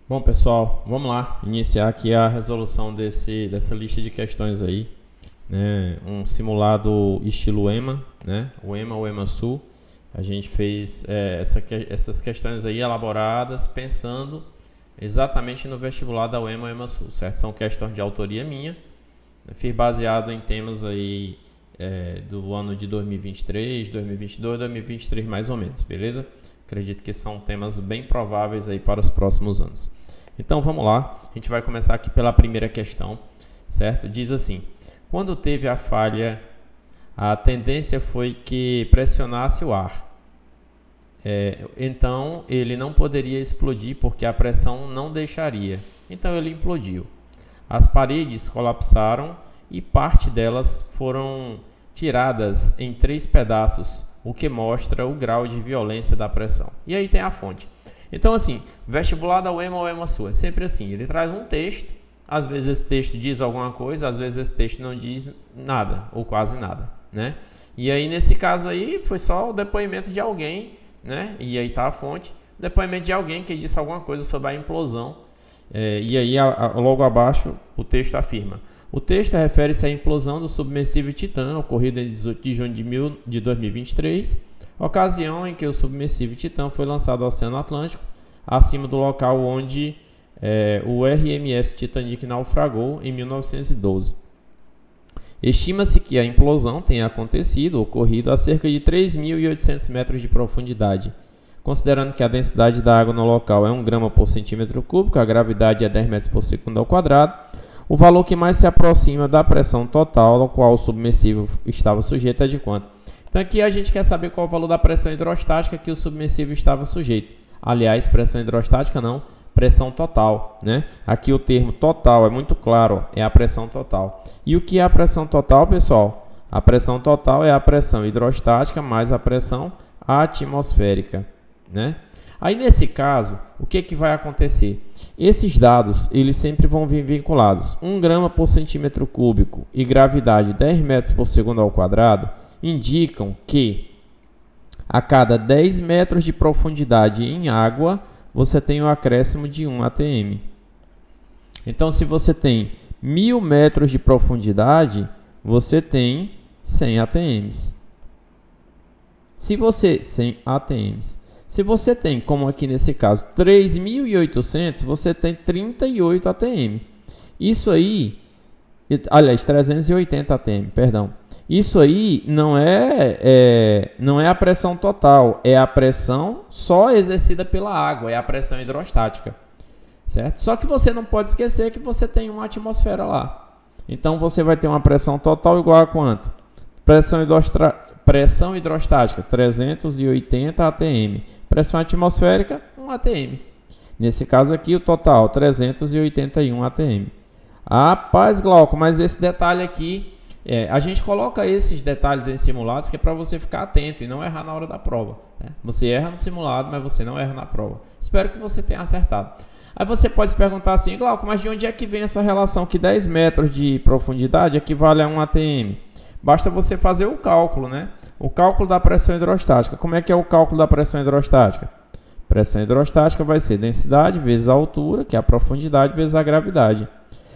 Bom, pessoal, vamos lá iniciar aqui a resolução dessa lista de questões aí, né? Um simulado estilo EMA, né? O EMA Sul. A gente fez essas questões aí elaboradas pensando exatamente no vestibular da EMA Sul, certo? São questões de autoria minha, né? Fiz baseado em temas aí do ano de 2023, 2022, 2023 mais ou menos, beleza? Acredito que são temas bem prováveis aí para os próximos anos. Então vamos lá, a gente vai começar aqui pela primeira questão, certo? Diz assim: quando teve a falha, a tendência foi que pressionasse o ar. Então ele não poderia explodir porque a pressão não deixaria. Então ele implodiu. As paredes colapsaram e parte delas foram tiradas em 3 pedaços, o que mostra o grau de violência da pressão. E aí tem a fonte. Então, assim, vestibular da UEMA ou UEMA Sul é sempre assim, ele traz um texto, às vezes esse texto diz alguma coisa, às vezes esse texto não diz nada, ou quase nada, né? E aí, nesse caso aí, foi só o depoimento de alguém, né? E aí tá a fonte, depoimento de alguém que disse alguma coisa sobre a implosão. E aí, logo abaixo, o texto afirma: o texto refere-se à implosão do submersível Titã, ocorrida em 18 de junho de 2023, ocasião em que o submersível Titã foi lançado ao Oceano Atlântico, acima do local onde o RMS Titanic naufragou em 1912. Estima-se que a implosão tenha ocorrido a cerca de 3.800 metros de profundidade. Considerando que a densidade da água no local é 1 grama por centímetro cúbico, a gravidade é 10 metros por segundo ao quadrado, o valor que mais se aproxima da pressão total ao qual o submersível estava sujeito é de quanto? Então aqui a gente quer saber qual é o valor da pressão hidrostática que o submersível estava sujeito. Aliás, pressão hidrostática não, pressão total, né? Aqui o termo total é muito claro, é a pressão total. E o que é a pressão total, pessoal? A pressão total é a pressão hidrostática mais a pressão atmosférica, né? Aí nesse caso, o que vai acontecer? Esses dados, eles sempre vão vir vinculados. 1 grama por centímetro cúbico e gravidade 10 metros por segundo ao quadrado indicam que a cada 10 metros de profundidade em água, você tem um acréscimo de 1 atm. Então, se você tem 1.000 metros de profundidade, você tem 100 atms. Se você tem, como aqui nesse caso, 3.800, você tem 38 atm. Isso aí, aliás, 380 atm, perdão. Isso aí não é a pressão total, é a pressão só exercida pela água, é a pressão hidrostática, certo? Só que você não pode esquecer que você tem uma atmosfera lá. Então você vai ter uma pressão total igual a quanto? Pressão hidrostática, 380 atm. Pressão atmosférica, 1 atm. Nesse caso aqui, o total, 381 atm. Rapaz, Glauco, mas esse detalhe aqui, a gente coloca esses detalhes em simulados que é para você ficar atento e não errar na hora da prova, né? Você erra no simulado, mas você não erra na prova. Espero que você tenha acertado. Aí você pode se perguntar assim: Glauco, mas de onde é que vem essa relação que 10 metros de profundidade equivale a 1 atm? Basta você fazer o cálculo, né? O cálculo da pressão hidrostática. Como é que é o cálculo da pressão hidrostática? Pressão hidrostática vai ser densidade vezes a altura, que é a profundidade, vezes a gravidade.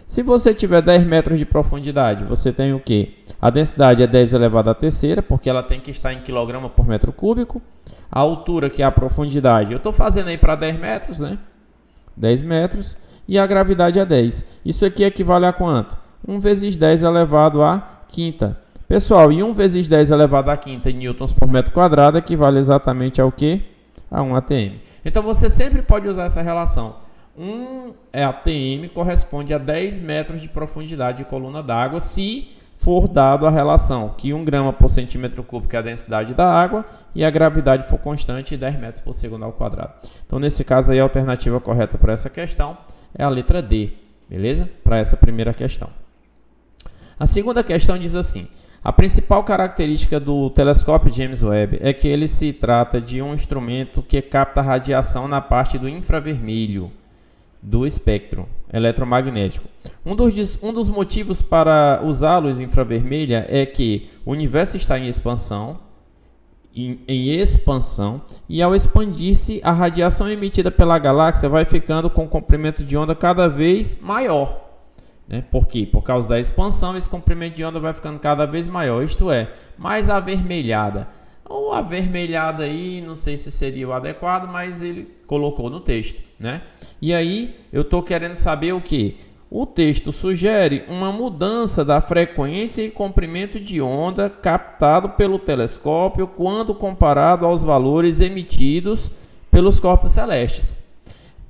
Se você tiver 10 metros de profundidade, você tem o quê? A densidade é 10 elevado à terceira, porque ela tem que estar em quilograma por metro cúbico. A altura, que é a profundidade, eu estou fazendo aí para 10 metros, né? 10 metros. E a gravidade é 10. Isso aqui equivale a quanto? 1 vezes 10 elevado à quinta. Pessoal, e 1 vezes 10 elevado à quinta em newtons por metro quadrado equivale exatamente ao quê? A 1 atm. Então você sempre pode usar essa relação. 1 atm corresponde a 10 metros de profundidade de coluna d'água, se for dado a relação que 1 grama por centímetro cúbico é a densidade da água e a gravidade for constante, 10 metros por segundo ao quadrado. Então, nesse caso aí, a alternativa correta para essa questão é a letra D, beleza? Para essa primeira questão. A segunda questão diz assim: a principal característica do telescópio James Webb é que ele se trata de um instrumento que capta radiação na parte do infravermelho do espectro eletromagnético. Um dos motivos para usar a luz infravermelha é que o universo está em expansão em expansão, e ao expandir-se, a radiação emitida pela galáxia vai ficando com um comprimento de onda cada vez maior. Né? Por quê? Por causa da expansão, esse comprimento de onda vai ficando cada vez maior, isto é, mais avermelhada. Ou avermelhada aí, não sei se seria o adequado, mas ele colocou no texto. Né? E aí, eu estou querendo saber o que? O texto sugere uma mudança da frequência e comprimento de onda captado pelo telescópio quando comparado aos valores emitidos pelos corpos celestes.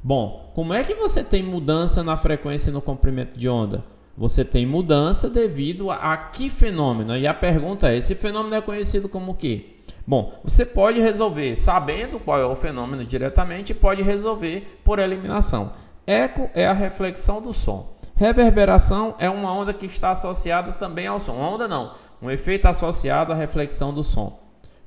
Bom, como é que você tem mudança na frequência e no comprimento de onda? Você tem mudança devido a que fenômeno? E a pergunta é, esse fenômeno é conhecido como o quê? Bom, você pode resolver sabendo qual é o fenômeno diretamente e pode resolver por eliminação. Eco é a reflexão do som. Reverberação é uma onda que está associada também ao som. Uma onda não, um efeito associado à reflexão do som.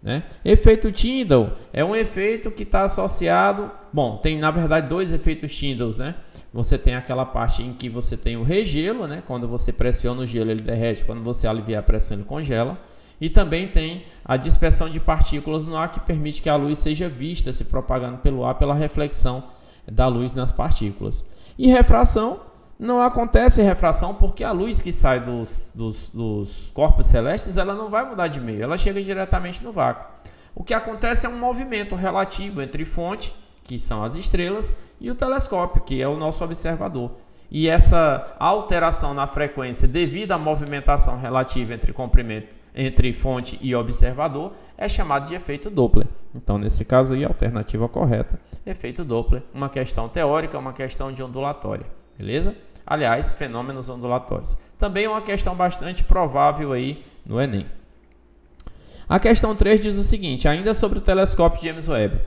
Né? Efeito Tyndall é um efeito que está associado... Bom, tem na verdade dois efeitos Tyndall. Né? Você tem aquela parte em que você tem o regelo, né? Quando você pressiona o gelo ele derrete, quando você alivia a pressão ele congela. E também tem a dispersão de partículas no ar que permite que a luz seja vista se propagando pelo ar pela reflexão da luz nas partículas. E refração, não acontece refração porque a luz que sai dos corpos celestes ela não vai mudar de meio, ela chega diretamente no vácuo. O que acontece é um movimento relativo entre fonte, que são as estrelas, e o telescópio, que é o nosso observador. E essa alteração na frequência devido à movimentação relativa entre fonte e observador é chamado de efeito Doppler. Então, nesse caso aí, a alternativa correta, efeito Doppler, uma questão teórica, uma questão de ondulatória, beleza? Aliás, fenômenos ondulatórios. Também é uma questão bastante provável aí no Enem. A questão 3 diz o seguinte, ainda sobre o telescópio James Webb.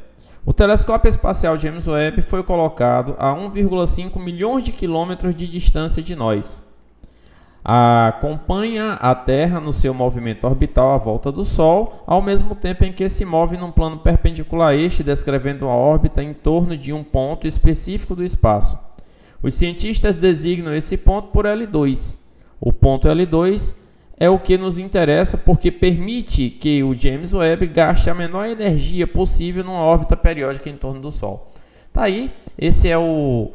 O telescópio espacial James Webb foi colocado a 1,5 milhões de quilômetros de distância de nós. Acompanha a Terra no seu movimento orbital à volta do Sol, ao mesmo tempo em que se move num plano perpendicular a este, descrevendo uma órbita em torno de um ponto específico do espaço. Os cientistas designam esse ponto por L2. O ponto L2 é o que nos interessa porque permite que o James Webb gaste a menor energia possível numa órbita periódica em torno do Sol. Tá aí, esse é o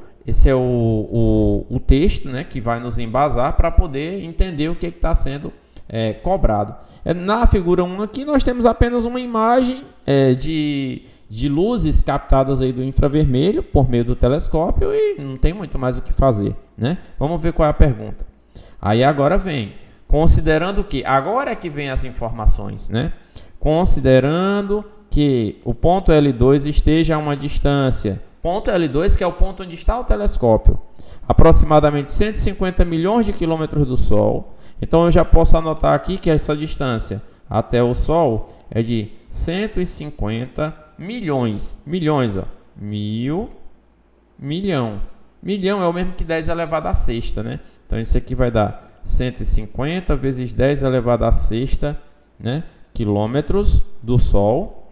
texto, né, que vai nos embasar para poder entender o que está sendo cobrado. Na figura 1 aqui nós temos apenas uma imagem de luzes captadas aí do infravermelho por meio do telescópio e não tem muito mais o que fazer. Né? Vamos ver qual é a pergunta. Aí agora vem, considerando que, agora é que vem as informações, né? Considerando que o ponto L2 esteja a uma distância, ponto L2 que é o ponto onde está o telescópio, aproximadamente 150 milhões de quilômetros do Sol. Então eu já posso anotar aqui que essa distância até o Sol é de 150 milhões, ó, milhão é o mesmo que 10 elevado à sexta, né? Então isso aqui vai dar 150 vezes 10 elevado à sexta, né, quilômetros do Sol.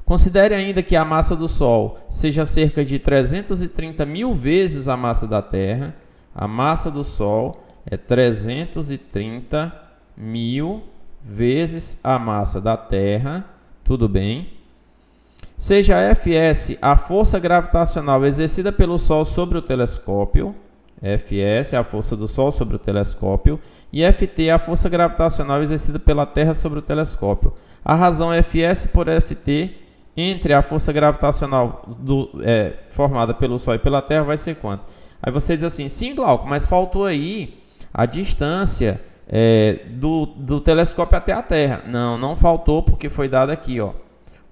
Considere ainda que a massa do Sol seja cerca de 330 mil vezes a massa da Terra. A massa do Sol é 330 mil vezes a massa da Terra. Tudo bem? Seja Fs a força gravitacional exercida pelo Sol sobre o telescópio. Fs é a força do Sol sobre o telescópio. E Ft é a força gravitacional exercida pela Terra sobre o telescópio. A razão Fs por Ft entre a força gravitacional formada pelo Sol e pela Terra vai ser quanto? Aí você diz assim, sim, Glauco, mas faltou aí a distância do telescópio até a Terra. Não faltou porque foi dado aqui, ó,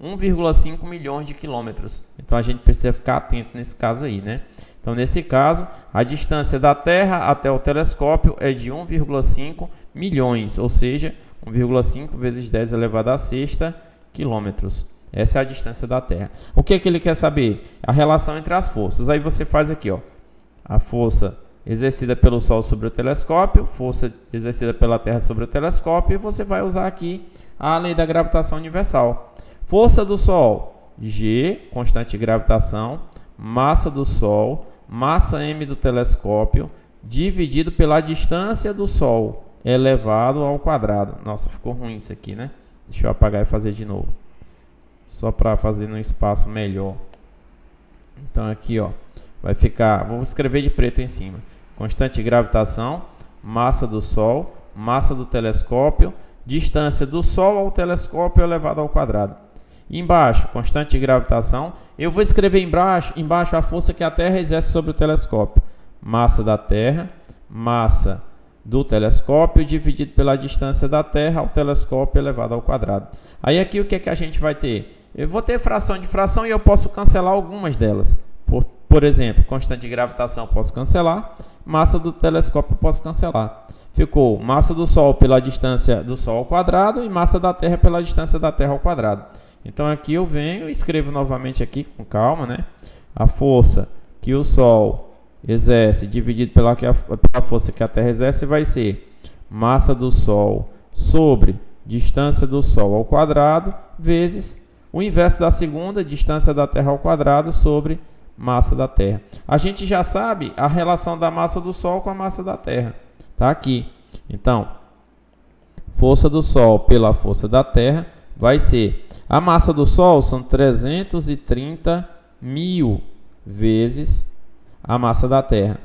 1,5 milhões de quilômetros. Então a gente precisa ficar atento nesse caso aí, né? Então nesse caso, a distância da Terra até o telescópio é de 1,5 milhões, ou seja, 1,5 vezes 10 elevado à sexta quilômetros. Essa é a distância da Terra. O que ele quer saber? A relação entre as forças. Aí você faz aqui, ó, a força exercida pelo Sol sobre o telescópio, força exercida pela Terra sobre o telescópio, e você vai usar aqui a lei da gravitação universal. Força do Sol, G, constante de gravitação, massa do Sol, massa m do telescópio, dividido pela distância do Sol elevado ao quadrado. Nossa, ficou ruim isso aqui, né? Deixa eu apagar e fazer de novo. Só para fazer num espaço melhor. Então aqui, ó, vai ficar, vou escrever de preto em cima. Constante de gravitação, massa do Sol, massa do telescópio, distância do Sol ao telescópio elevado ao quadrado. Embaixo, constante de gravitação. Eu vou escrever embaixo a força que a Terra exerce sobre o telescópio. Massa da Terra, massa do telescópio dividido pela distância da Terra ao telescópio elevado ao quadrado. Aí aqui o que é que a gente vai ter? Eu vou ter fração de fração e eu posso cancelar algumas delas. Por exemplo, constante de gravitação eu posso cancelar, massa do telescópio eu posso cancelar. Ficou massa do Sol pela distância do Sol ao quadrado e massa da Terra pela distância da Terra ao quadrado. Então aqui eu venho e escrevo novamente aqui com calma, né? A força que o Sol exerce dividido pela força que a Terra exerce vai ser massa do Sol sobre distância do Sol ao quadrado vezes o inverso da segunda, distância da Terra ao quadrado sobre massa da Terra. A gente já sabe a relação da massa do Sol com a massa da Terra. Está aqui. Então, força do Sol pela força da Terra vai ser... A massa do Sol são 330 mil vezes a massa da Terra.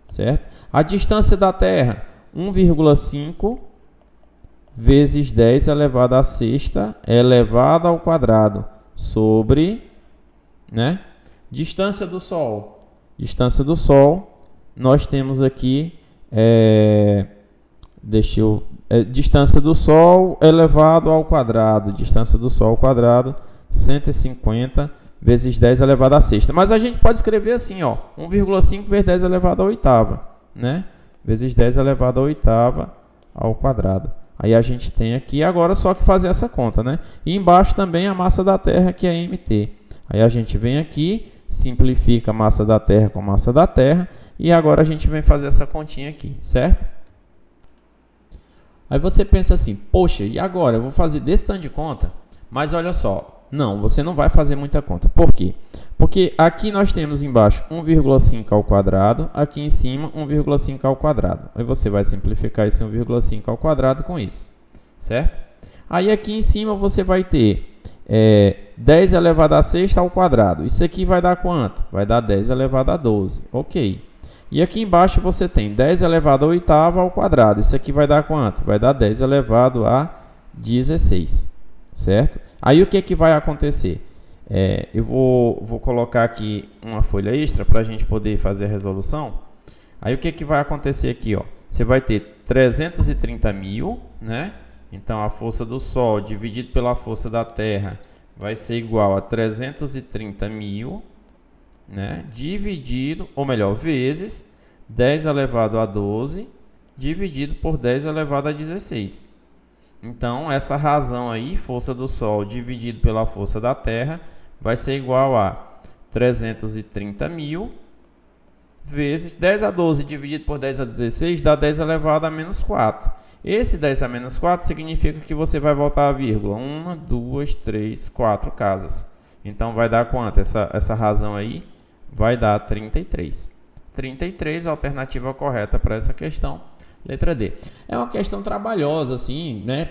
Certo? A distância da Terra, 1,5 vezes 10 elevado à sexta elevado ao quadrado sobre, né? Distância do Sol. Distância do Sol, nós temos aqui, distância do Sol elevado ao quadrado. Distância do Sol ao quadrado, 150 vezes 10 elevado à sexta. Mas a gente pode escrever assim, ó, 1,5 vezes 10 elevado à oitava, né? Vezes 10 elevado à oitava ao quadrado. Aí a gente tem aqui agora só que fazer essa conta, né? E embaixo também a massa da Terra, que é MT. Aí a gente vem aqui, simplifica a massa da Terra com massa da Terra. E agora a gente vem fazer essa continha aqui, certo? Aí você pensa assim, poxa, e agora? Eu vou fazer desse tanto de conta? Mas olha só, não, você não vai fazer muita conta. Por quê? Porque aqui nós temos embaixo 1,5 ao quadrado, aqui em cima 1,5 ao quadrado. Aí você vai simplificar esse 1,5 ao quadrado com isso, certo? Aí aqui em cima você vai ter 10 elevado a sexta ao quadrado. Isso aqui vai dar quanto? Vai dar 10 elevado a 12, ok. E aqui embaixo você tem 10 elevado a oitava ao quadrado. Isso aqui vai dar quanto? Vai dar 10 elevado a 16, certo? Aí o que, que vai acontecer? Eu vou colocar aqui uma folha extra para a gente poder fazer a resolução. Aí o que, que vai acontecer aqui? Ó? Você vai ter 330 mil, né? Então a força do Sol dividido pela força da Terra vai ser igual a 330 mil, né? Dividido, ou melhor, vezes 10 elevado a 12 dividido por 10 elevado a 16. Então essa razão aí, força do Sol dividido pela força da Terra, vai ser igual a 330 mil vezes 10 a 12 dividido por 10 a 16 dá 10 elevado a menos 4. Esse 10 a menos 4 significa que você vai voltar a vírgula. 1, 2, 3, 4 casas. Então vai dar quanto? Essa razão aí vai dar 33. 33 é a alternativa correta para essa questão. Letra D. É uma questão trabalhosa, assim, né?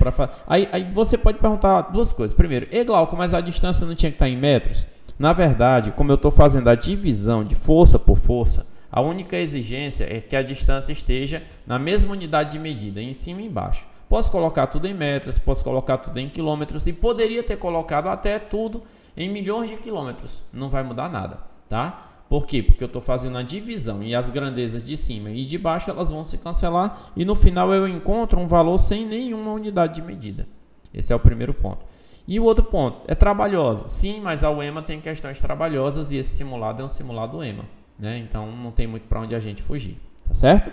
Aí você pode perguntar duas coisas. Primeiro, Glauco, mas a distância não tinha que estar em metros? Na verdade, como eu estou fazendo a divisão de força por força, a única exigência é que a distância esteja na mesma unidade de medida, em cima e embaixo. Posso colocar tudo em metros, posso colocar tudo em quilômetros e poderia ter colocado até tudo em milhões de quilômetros. Não vai mudar nada, tá? Por quê? Porque eu estou fazendo a divisão e as grandezas de cima e de baixo elas vão se cancelar e no final eu encontro um valor sem nenhuma unidade de medida. Esse é o primeiro ponto. E o outro ponto, é trabalhosa. Sim, mas a UEMA tem questões trabalhosas e esse simulado é um simulado UEMA, né? Então não tem muito para onde a gente fugir, tá certo?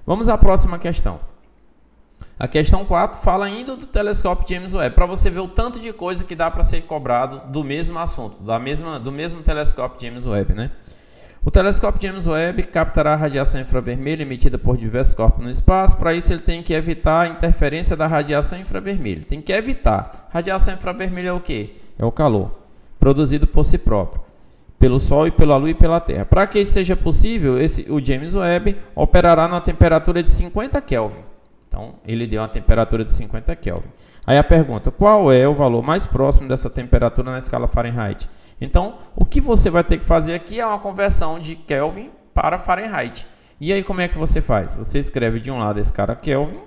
Vamos à próxima questão. A questão 4 fala ainda do telescópio James Webb, para você ver o tanto de coisa que dá para ser cobrado do mesmo assunto, do mesmo telescópio James Webb, né? O telescópio James Webb captará a radiação infravermelha emitida por diversos corpos no espaço. Para isso, ele tem que evitar a interferência da radiação infravermelha. Tem que evitar. Radiação infravermelha é o quê? É o calor produzido por si próprio, pelo Sol e pela Lua e pela Terra. Para que isso seja possível, o James Webb operará na temperatura de 50 Kelvin. Então, ele deu uma temperatura de 50 Kelvin. Aí a pergunta, qual é o valor mais próximo dessa temperatura na escala Fahrenheit? Então, o que você vai ter que fazer aqui é uma conversão de Kelvin para Fahrenheit. E aí como é que você faz? Você escreve de um lado a escala Kelvin.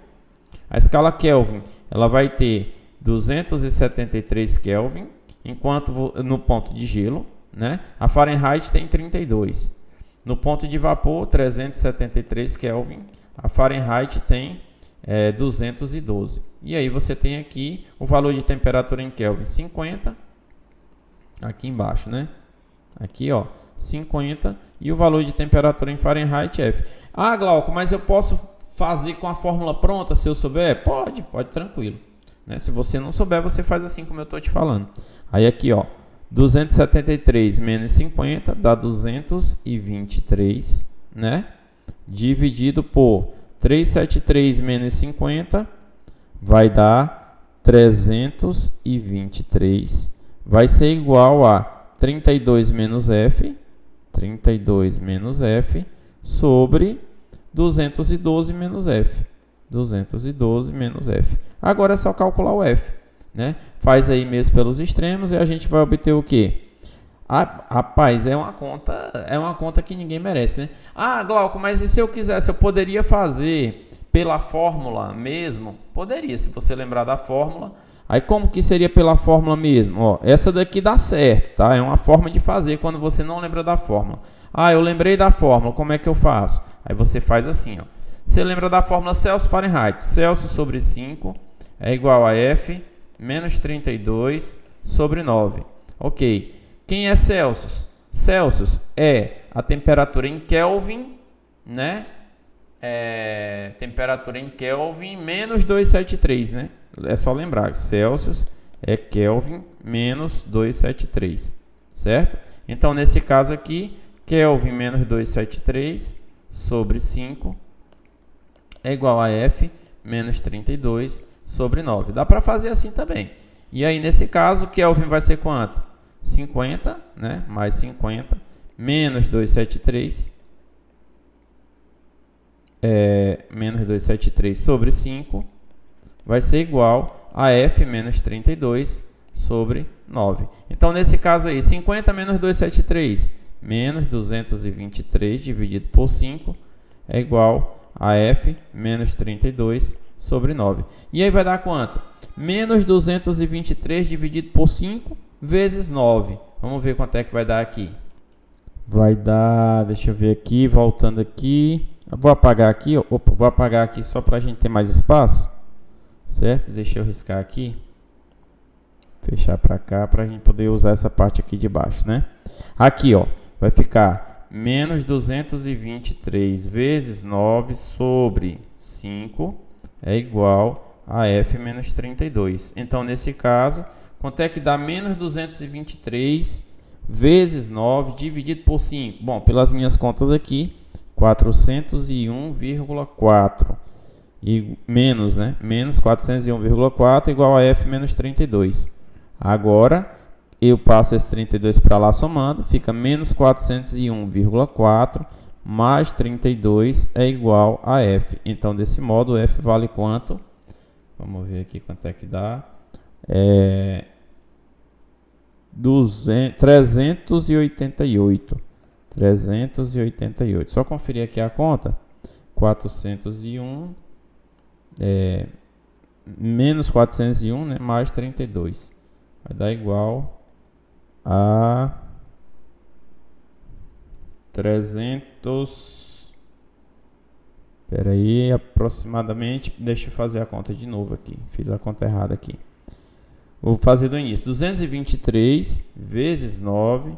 A escala Kelvin ela vai ter 273 Kelvin, enquanto no ponto de gelo, né? A Fahrenheit tem 32. No ponto de vapor, 373 Kelvin. A Fahrenheit tem 212. E aí você tem aqui o valor de temperatura em Kelvin 50. Aqui embaixo, né? Aqui, ó, 50. E o valor de temperatura em Fahrenheit F. Ah, Glauco, mas eu posso fazer com a fórmula pronta se eu souber? Pode tranquilo. Né? Se você não souber, você faz assim como eu estou te falando. Aí aqui, ó, 273 menos 50 dá 223, né? Dividido por 373 menos 50 vai dar 323. Vai ser igual a 32 menos F sobre 212 menos F. 212 menos F. Agora é só calcular o F, né? Faz aí mesmo pelos extremos e a gente vai obter o quê? Ah, rapaz, é uma conta que ninguém merece, né? Ah, Glauco, mas e se eu quisesse, eu poderia fazer pela fórmula mesmo? Poderia, se você lembrar da fórmula. Aí como que seria pela fórmula mesmo? Ó, essa daqui dá certo, tá? É uma forma de fazer quando você não lembra da fórmula. Ah, eu lembrei da fórmula, como é que eu faço? Aí você faz assim, ó. Você lembra da fórmula Celsius-Fahrenheit? Celsius sobre 5 é igual a F menos 32 sobre 9. Ok. Quem é Celsius? Celsius é a temperatura em Kelvin, né? Temperatura em Kelvin menos 273, né? É só lembrar, Celsius é Kelvin menos 273, certo? Então, nesse caso aqui, Kelvin menos 273 sobre 5 é igual a F menos 32 sobre 9. Dá para fazer assim também. E aí, nesse caso, Kelvin vai ser quanto? 50, né? Mais 50, menos 273, menos 273 sobre 5, vai ser igual a F menos 32 sobre 9. Então, nesse caso aí, 50 menos 273, menos 223 dividido por 5, é igual a F menos 32 sobre 9. E aí vai dar quanto? Menos 223 dividido por 5 vezes 9. Vamos ver quanto é que vai dar aqui. Vai dar, deixa eu ver aqui, voltando aqui. Eu vou apagar aqui, opa, vou apagar aqui só para a gente ter mais espaço. Certo? Deixa eu riscar aqui. Fechar para cá para a gente poder usar essa parte aqui de baixo, né? Aqui, ó, vai ficar menos 223 vezes 9 sobre 5 é igual a F menos 32. Então, nesse caso, quanto é que dá menos 223 vezes 9 dividido por 5? Bom, pelas minhas contas aqui, 401,4. E menos, né? Menos 401,4 igual a F menos 32. Agora, eu passo esse 32 para lá somando, fica menos 401,4 mais 32 é igual a F. Então, desse modo, F vale quanto? Vamos ver aqui quanto é que dá. 388. 388. Só conferir aqui a conta. 401 menos 401, né, mais 32. Vai dar igual a 300. Espera aí, aproximadamente. Deixa eu fazer a conta de novo aqui. Fiz a conta errada aqui. Vou fazer do início. 223 vezes 9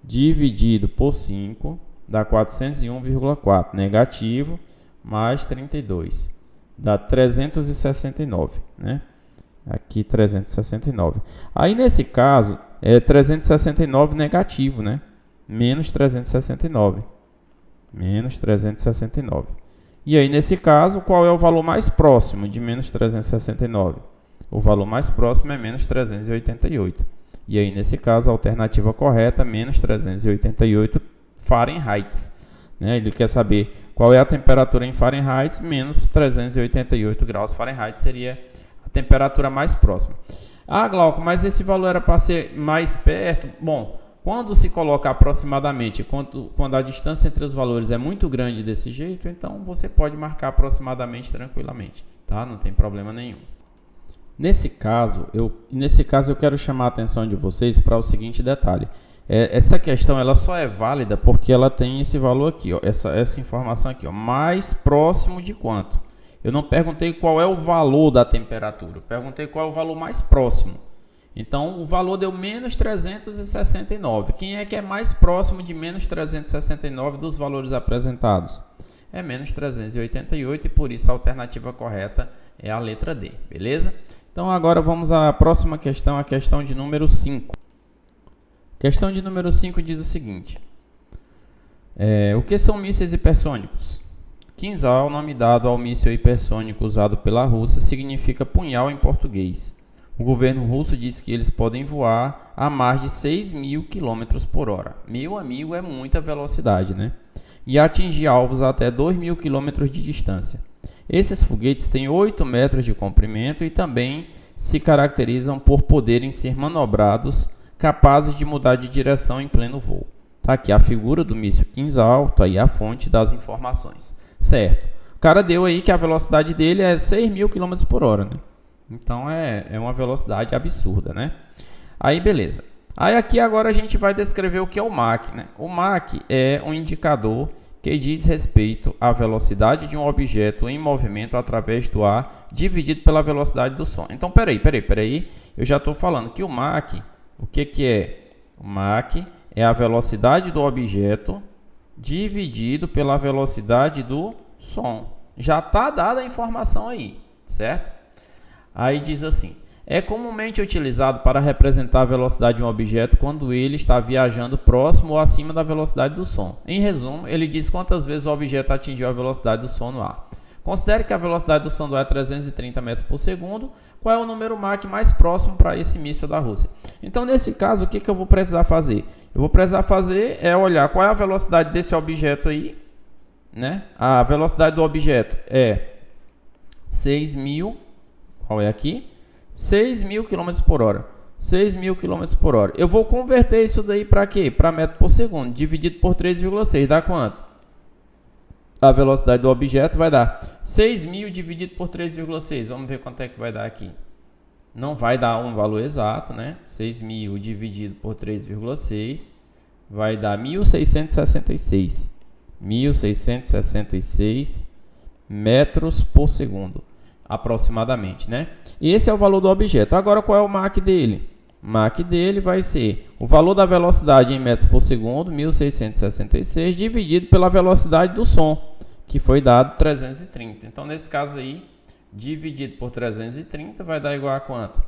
dividido por 5 dá 401,4. Negativo mais 32. Dá 369, né? Aqui 369. Aí nesse caso é 369 negativo, né? Menos 369. Menos 369. E aí nesse caso, qual é o valor mais próximo de menos 369? O valor mais próximo é menos 388. E aí nesse caso a alternativa correta é menos 388 Fahrenheit. Né? Ele quer saber qual é a temperatura em Fahrenheit, menos 388 graus Fahrenheit seria a temperatura mais próxima. Ah, Glauco, mas esse valor era para ser mais perto? Bom, quando se coloca aproximadamente, quando a distância entre os valores é muito grande desse jeito, então você pode marcar aproximadamente tranquilamente, tá? Não tem problema nenhum. Nesse caso eu quero chamar a atenção de vocês para o seguinte detalhe. Essa questão ela só é válida porque ela tem esse valor aqui, ó, essa informação aqui, ó, mais próximo de quanto? Eu não perguntei qual é o valor da temperatura, eu perguntei qual é o valor mais próximo. Então, o valor deu menos 369. Quem é que é mais próximo de menos 369 dos valores apresentados? É menos 388 e por isso a alternativa correta é a letra D, beleza? Então, agora vamos à próxima questão, a questão de número 5. Questão de número 5 diz o seguinte. O que são mísseis hipersônicos? Kinzhal, nome dado ao míssil hipersônico usado pela Rússia, significa punhal em português. O governo russo diz que eles podem voar a mais de 6.000 km por hora. Meu amigo, é muita velocidade, né? E atingir alvos até 2.000 km de distância. Esses foguetes têm 8 metros de comprimento e também se caracterizam por poderem ser manobrados, capazes de mudar de direção em pleno voo. Tá aqui a figura do míssil Kinzhal, tá aí a fonte das informações. Certo. O cara deu aí que a velocidade dele é 6.000 km por hora, né? Então é uma velocidade absurda, né? Aí beleza. Aí aqui agora a gente vai descrever o que é o Mach, né? O Mach é um indicador que diz respeito à velocidade de um objeto em movimento através do ar dividido pela velocidade do som. Então peraí. Eu já estou falando que o Mach, o que é? O Mach é a velocidade do objeto dividido pela velocidade do som. Já está dada a informação aí, certo? Aí diz assim, é comumente utilizado para representar a velocidade de um objeto quando ele está viajando próximo ou acima da velocidade do som. Em resumo, ele diz quantas vezes o objeto atingiu a velocidade do som no ar. Considere que a velocidade do som do ar é 330 metros por segundo. Qual é o número Mach mais próximo para esse míssil da Rússia? Então, nesse caso, o que eu vou precisar fazer? Eu vou precisar fazer é olhar qual é a velocidade desse objeto aí, né? A velocidade do objeto é 6.000, qual é aqui? 6.000 km por hora. 6.000 km por hora. Eu vou converter isso daí para quê? Para metro por segundo, dividido por 3,6, dá quanto? A velocidade do objeto vai dar 6.000 dividido por 3,6. Vamos ver quanto é que vai dar aqui. Não vai dar um valor exato, né? 6.000 dividido por 3,6 vai dar 1.666. 1.666 metros por segundo, aproximadamente, né? E esse é o valor do objeto. Agora, qual é o Mach dele? O Mach dele vai ser o valor da velocidade em metros por segundo, 1.666, dividido pela velocidade do som, que foi dado 330. Então, nesse caso aí, dividido por 330 vai dar igual a quanto?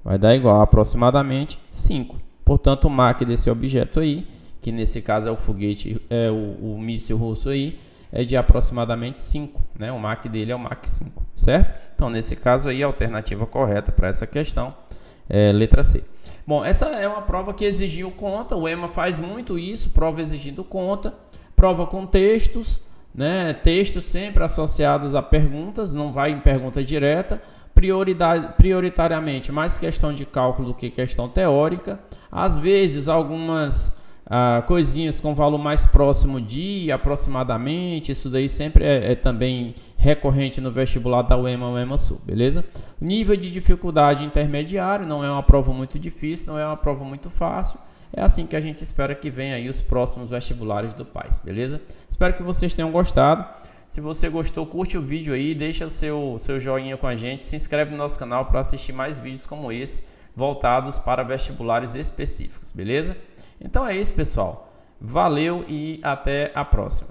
Vai dar igual a aproximadamente 5. Portanto, o Mach desse objeto aí, que nesse caso é o foguete, o míssil russo aí, é de aproximadamente 5, né? O Mach dele é o Mach 5, certo? Então, nesse caso aí, a alternativa correta para essa questão é letra C. Bom, essa é uma prova que exigiu conta, o EMA faz muito isso, prova exigindo conta, prova com textos, né? Textos sempre associados a perguntas, não vai em pergunta direta, prioritariamente mais questão de cálculo do que questão teórica, às vezes algumas coisinhas com valor mais próximo de aproximadamente, isso daí sempre é também recorrente no vestibular da UEMA, UEMA Sul, beleza? Nível de dificuldade intermediário, não é uma prova muito difícil, não é uma prova muito fácil, é assim que a gente espera que venha aí os próximos vestibulares do PAIS, beleza? Espero que vocês tenham gostado. Se você gostou, curte o vídeo aí, deixa o seu joinha com a gente, se inscreve no nosso canal para assistir mais vídeos como esse, voltados para vestibulares específicos, beleza? Então é isso, pessoal. Valeu e até a próxima.